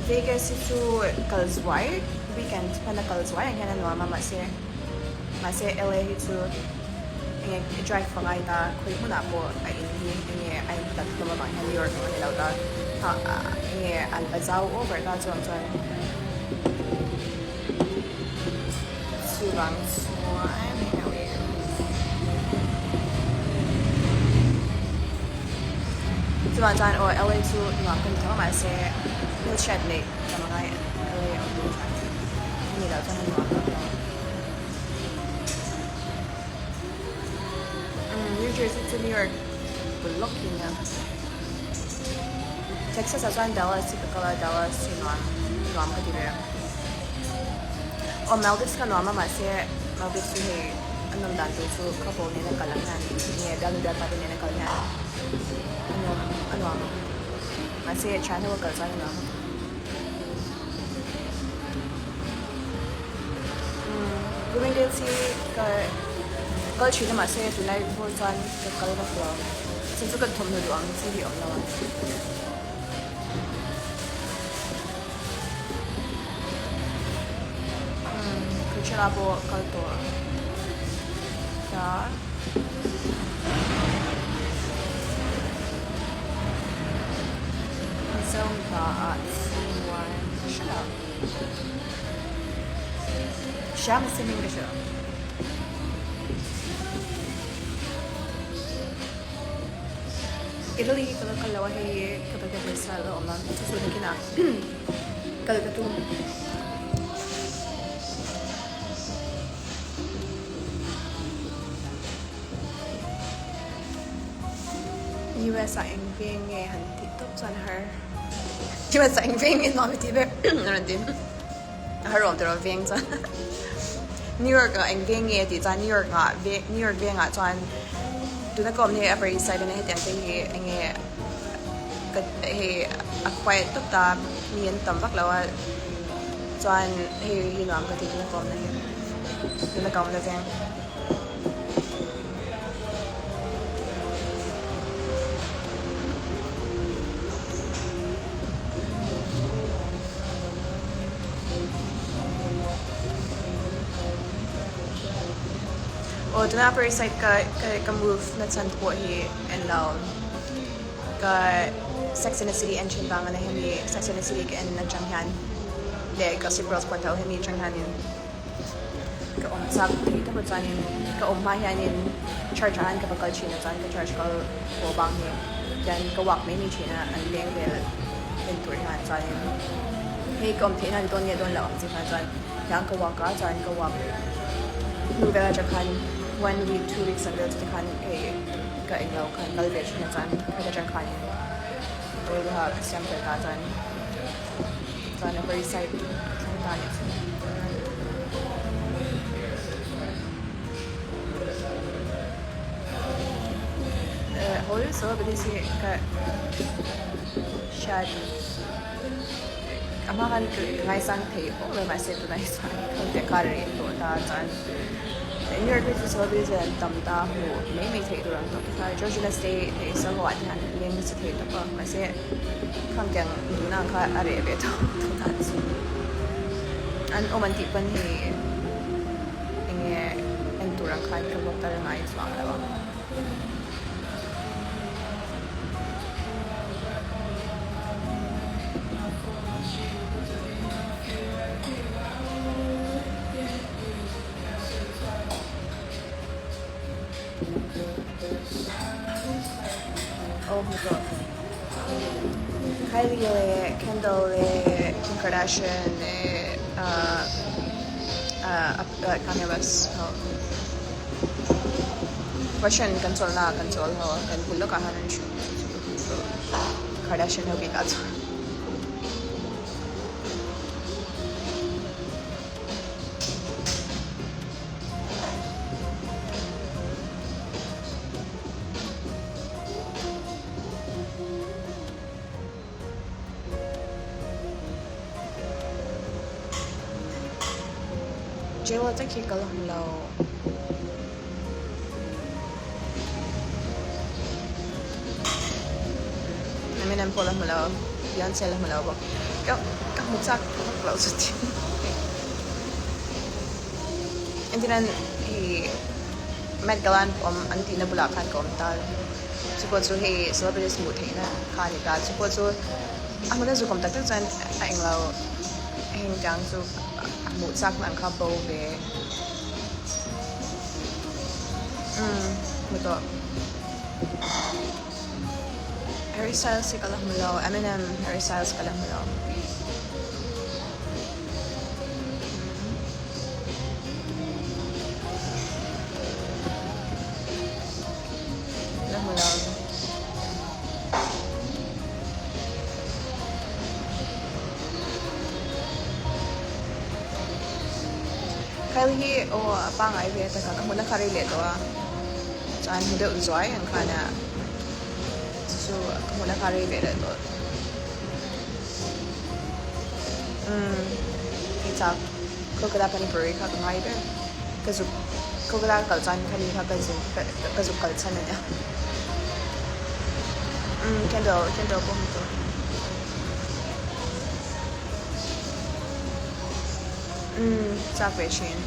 Vegas itu kalzwai weekend pada kalzwai yang kan normal masih LA itu yang drive pengai ta kui pun aku ini tatlo memang New York ni lau ta ini albazau over ta cuan Vangchhia cuan LA itu nuangkan tu masih shed lake sama kayak LA itu ini lau cuan nuangkan New Jersey to New York blocking ya Texas asan Dallas kalau Dallas nuam ke dia Melvis kan nuam masih Melvis ni anam dan tu couple ni nak kalangan ni dalam data ni nak kalangan nuam masih China wakal saya nuam Gawin din si Kalau China masih tunai bukan kalau nak pulang, sebab kan thom na doang sih om lawan. Kerja apa kalau tu? Ya. Zong da one shut up. Siya mesti English siya. Italy kalau he kapag sa lo man susunod kina kalau katu US ang being han TikTok on her US ang being in mom tiber naran din her on der being sa New York ang being di sa New York being at on tu nak kom ni upper east side na hitian kay ang quiet tu ta niyan tambak lawa chuan he nuam ka ti tu kom na hi tu nak kom na jang tu na upper east side ka move na san po hi and now ka Sex and the City and Chinbangan na hindi Sex and the City and Nachanghan le Gossip Girls kwenta hindi Changhanin ka sab dito po sanin ka umayanin chargehan kapag China san ka charge call po bang ni yan ka wak may ni China ang leng bel enturihan sanin hey kom tina don ye don la om si san yang ka wak ka san ka wak nubela Japan 1 week 2 weeks ago to kan ka inglaw kan validation na san ka Japan we have sempre katan sana very side sanitanis hol so bisi ka shad amakan ngai sang the o le mai se tu nai sang te kare to ta tan New York is so busy and tamta ho may take durang to sa Georgia State is so what han lim sa the to pa kasi kang kyang na ka are be to tas an omanti pan hi enge en durang kai ka bok tar ngai swang lawa Oh my god. Kylie, Kendall, Kim Kardashian, Kanye West. Question console na console ho. Kan pulo kahanan siya. Kardashian ho bigat. Jayla ta ki kalam lao I mean Beyonce po lah mula Beyonce lah mula ba các mục sắc lâu suốt and then he Met Galan anti na bulakan Kumthar support so he celebrities mood na kani ka support so ang mga so Kumthar tu san ang lao hing jang so mood sak man ka bo be betul Harry Styles si kalah mulaw Eminem Harry Styles kalah mulaw Kali pangay beta ka muna karili to saan hindi unsoy ang kana so muna karili beta to kita ko kada pani puri ka ngai be kazu ko kada kalsan kani ka kazu kalsan na kendall po mito Subway chain.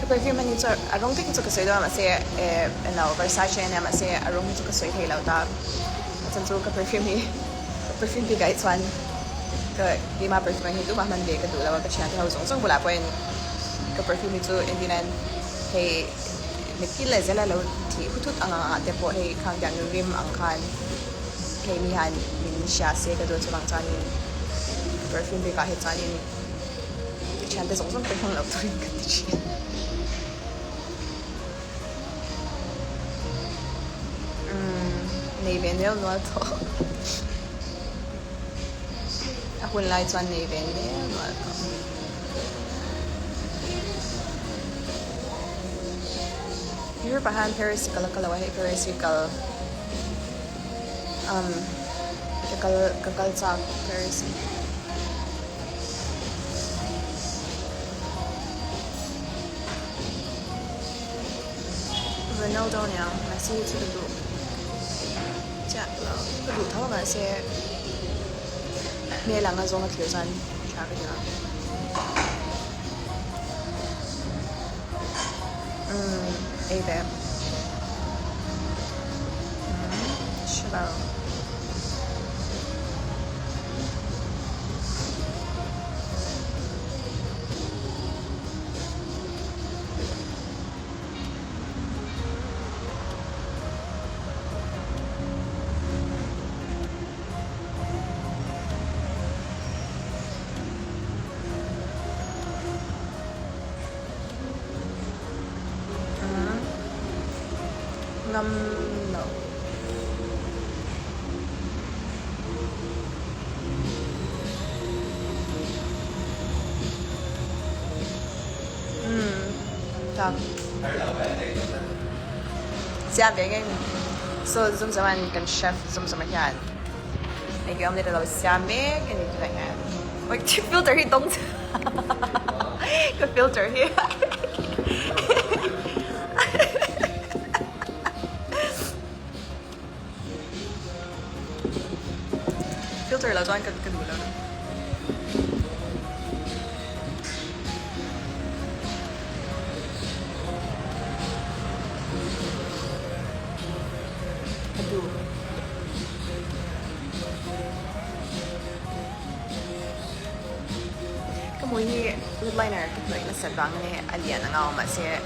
Perfume man ito, arong tingin ito kasi doon masih Versace na masih arong ito kasi hilaw ta. At sa ka perfume guys one ka di ma perfume ito mahman de ka dula wag ka siya ta usong wala po ka perfume ito hindi nan hey nikila zala law ti hutut ang ate po hey kang yang rim ang kan hey nihan min siya se ka doon sa bang tani perfume ka hit tani siya ta usong perfume law to rin ka ti Navy nail no to. Ako lights on Navy nail no to. Here pahan perisical kalawahi perisical kakal sa perisi. Ronaldo niya, Messi to the group. Dạ, cái đủ thao là sẽ nghe là ngazong cái thời gian trả cái nào, ấy đẹp, sure. No. Tak. Siap ya kan? So zoom zaman kan chef zoom zaman yan. Lagi om dito daw siap ya kan itu lah kan. Wait, filter hitong. Ke filter here. Filter là do anh cần đủ lớn. Đủ. Cái mùi lip liner cái loại nó sẽ vàng này alien ang mà sẽ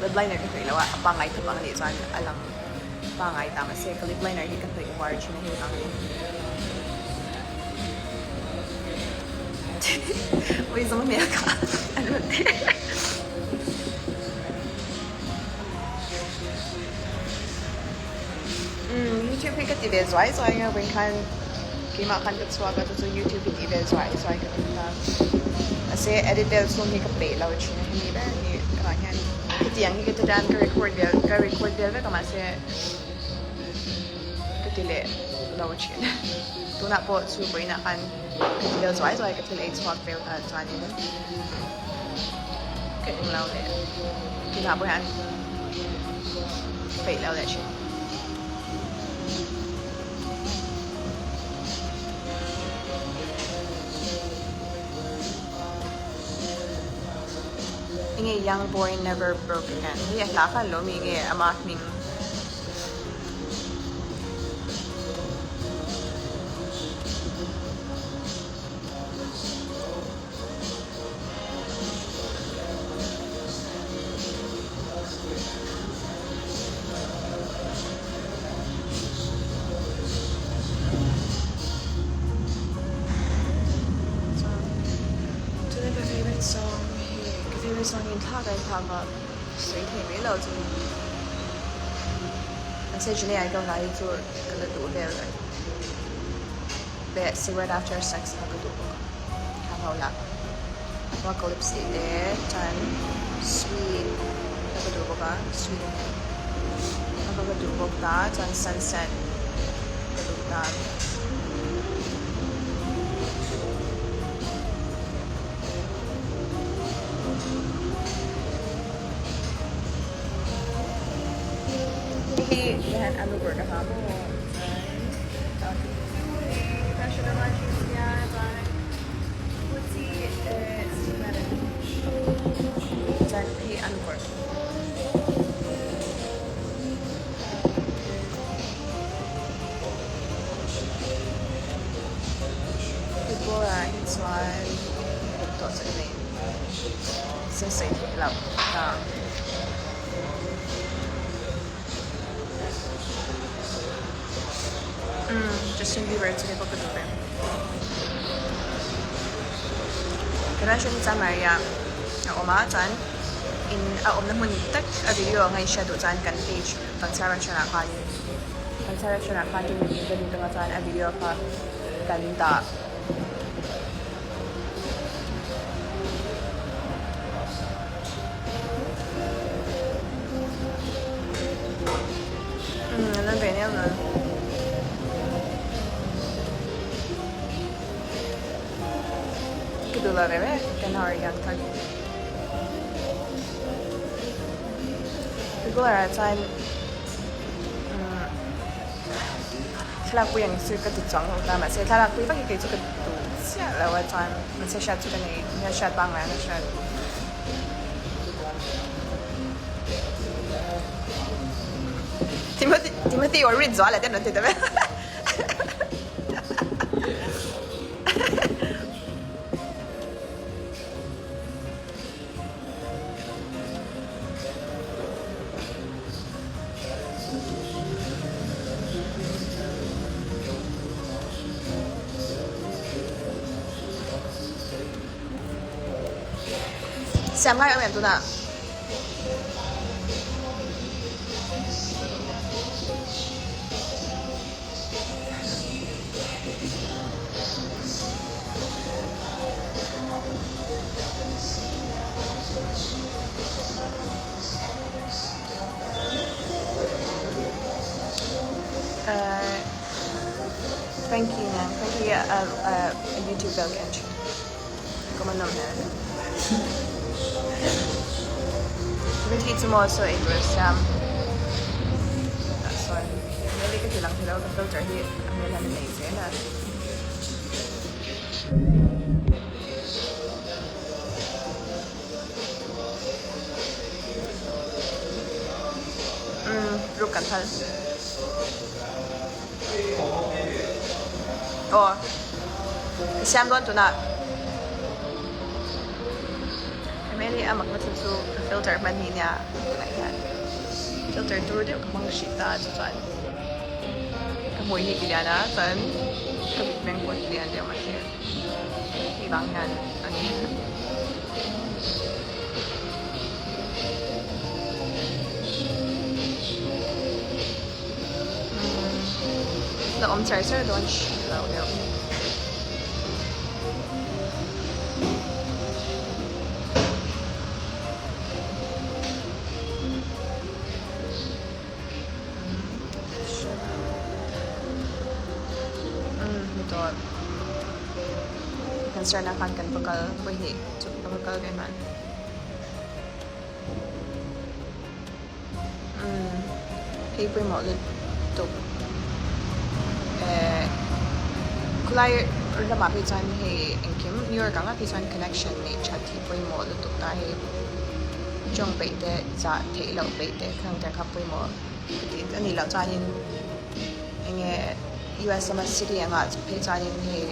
lip liner cái loại là pangay to pang này cho anh alam pangay ta mà sẽ cái lip liner cái loại large này cái này. Ôi giống mẹ cả anh luôn YouTube cái tỷ lệ giỏi rồi nha bên khăn khi mà khăn được xóa cái từ YouTube tỷ lệ giỏi rồi cái là sẽ edit được xuống cái bể lâu chứ này thì bé thì các bạn nhìn cái tiếng cái từ đàn cái record được với các bạn sẽ cái tỷ lệ lâu chứ tu nak po super na kan dia zoi cái til 8 swap fail cho anh cái lâu này thì nào bữa ăn ไปแล้วแหละชินี่ไง young boy never broke again นี่อยากรักกันแล้วมีไงอามามิงสองยินท่าไปทำแบบ水甜没了就而且之前一个来做跟着读的人แบบ cigarette after sex เขาก็ดูบอกทำเอาละว่าเขาลิปสีเดจัน sweet เขาก็ดูบอกว่า sweet เขาก็ดูบอกตาจัน sunset ก็ดูตาYan, ano ba na kamo? Pressure naman siya, but putsi, Diyan, hey, ano ba? Ito it's one, ito sa name. Since I love, Justin Bieber itu dia pakai dulu. Karena siya sa Maria, ako maacan, om naman tak video ngayon siya doon saan kan page, pagsarap siya nakakain. Pagsarap siya nakakain, yung ganito nga saan video pa ganda. Ano ba yun na? Kedua bebek kan harian kan. Kedua kan, kalau aku yang suka tu jang utama, saya kalau aku itu kita suka tu, siapa lewat kan, macam siapa suka ni, ni siapa bang mana siapa. Timothy already jual ada nanti tu. Xem ngay ở miền tu nào. Thank you, man. Thank you, YouTube Vangchhia. Kommer någon här. Det blir lite more så English. Sorry. Jag liker till långt idag. Jag filter hit. Jag vill ha en lazy där. Brukan tal. Xem luôn tụi nào. Maybe I'm going to filter man niya like that. Filter through the mga shita so tan. Kamoy ni Iliana tan. Kabit meng pot diyan dia masih. Ibang yan ani. The omcharser don't show them. Concern akan kan bakal pwede so bakal ganyan Hey primo to kulai lama pisan hey engkim New York anga pisan connection ni chati primo to ta hey jong beite za thei lo beite khang ta kha primo ti ani lo chanin enge US sama city anga pe chanin hey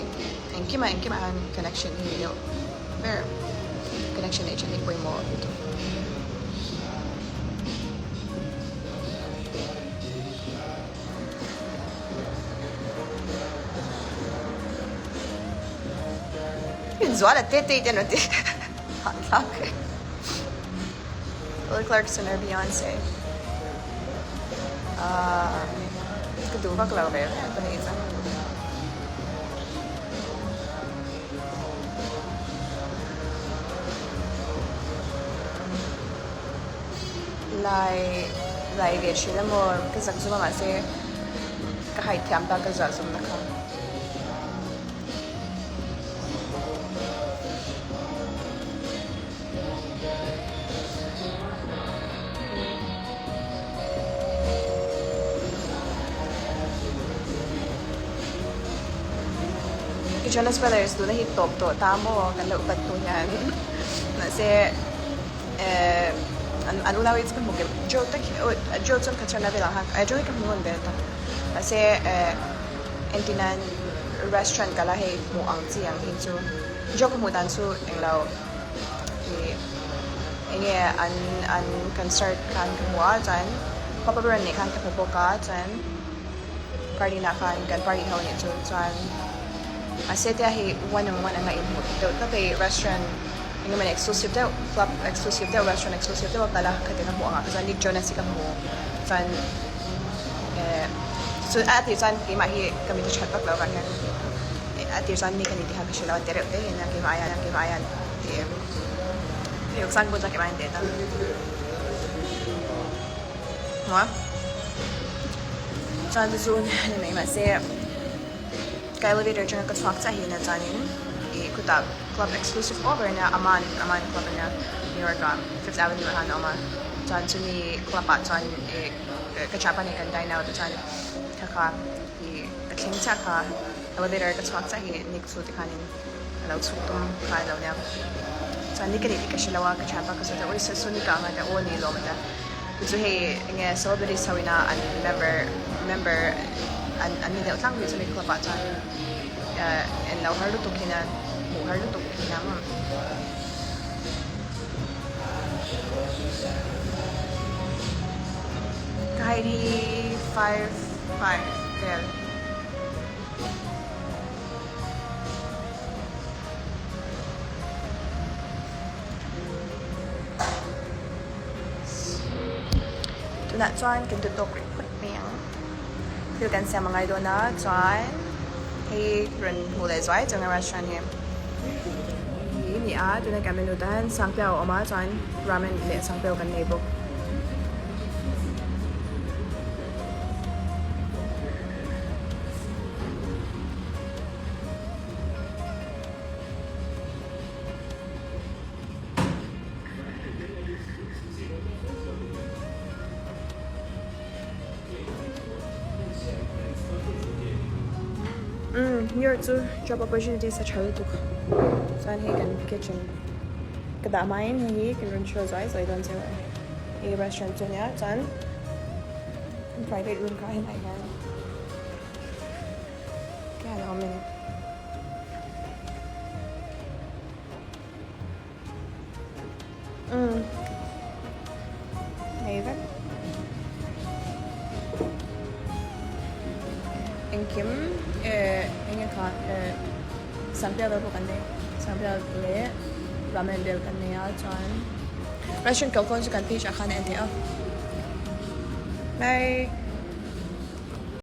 engkim an connection ni lo ver connection ni chati primo Zoala Tetei din natin. Hot luck. Kelly Clarkson or Beyonce. Kaduva ko lang ba yun? Panisa. Lai geshi na mo kazakzuma kasi kahit tiyamba kazakzum na ka. Jonas Brothers doon na hitop to tamo kan laupat to yan kasi ano lawit sa mo joke sa katsana bilang joke ka mo beta kasi entinan restaurant kala hey mo ang siyang hinso joke mo dan so ang law an kan start kan kumwa jan papaberan ni kan kapoka jan party na kan party hawan ito jan Asetia he one-on-one ang input. Tapi restaurant ini man exclusive daw, club exclusive daw, restaurant exclusive daw. Tala katina mo ang kasi ni Jonas si kamu. San so ati san kima hi kami to chat pak lawan kan. Ati san ni kaniti ha kasi lawan terep eh na kimayan. Yung san ko sa kimayan data. Mo? San zone ni may masaya. Ka elevator jangan ka swak sa hina janin ikuta club exclusive over na aman club na New York 5th Avenue han ama jan suni club at jan kachapa ni kan dine out jan kaka king cha ka elevator ka swak sa hina nik su tikanin alaw sutum ka daw niya jan ni kani ka shilawa kachapa ka sa oi sa suni ka ma da oni lo mata so hey nga celebrity sawina and member and nila utang dito sa club at and now hardo to kina mo kahit hi 5'5" there to that song can tutok report me you can see mga idol na dyan hey rin mulai zai dyan ang restaurant here ni doon ang kaminutan sangpiao oma dyan ramen ni sangpiao kan nebo New York to job opportunities sa Charlotte saan hey kan kitchen kadamayan hey kan run shows ay so I don't say a restaurant to niya saan private room kain ay yan kaya lang kami Nathan and Kim ingen kan samtliga där på kan det samtliga le ramen del kan det ja John restaurant kalkon så kan fish akan ente bye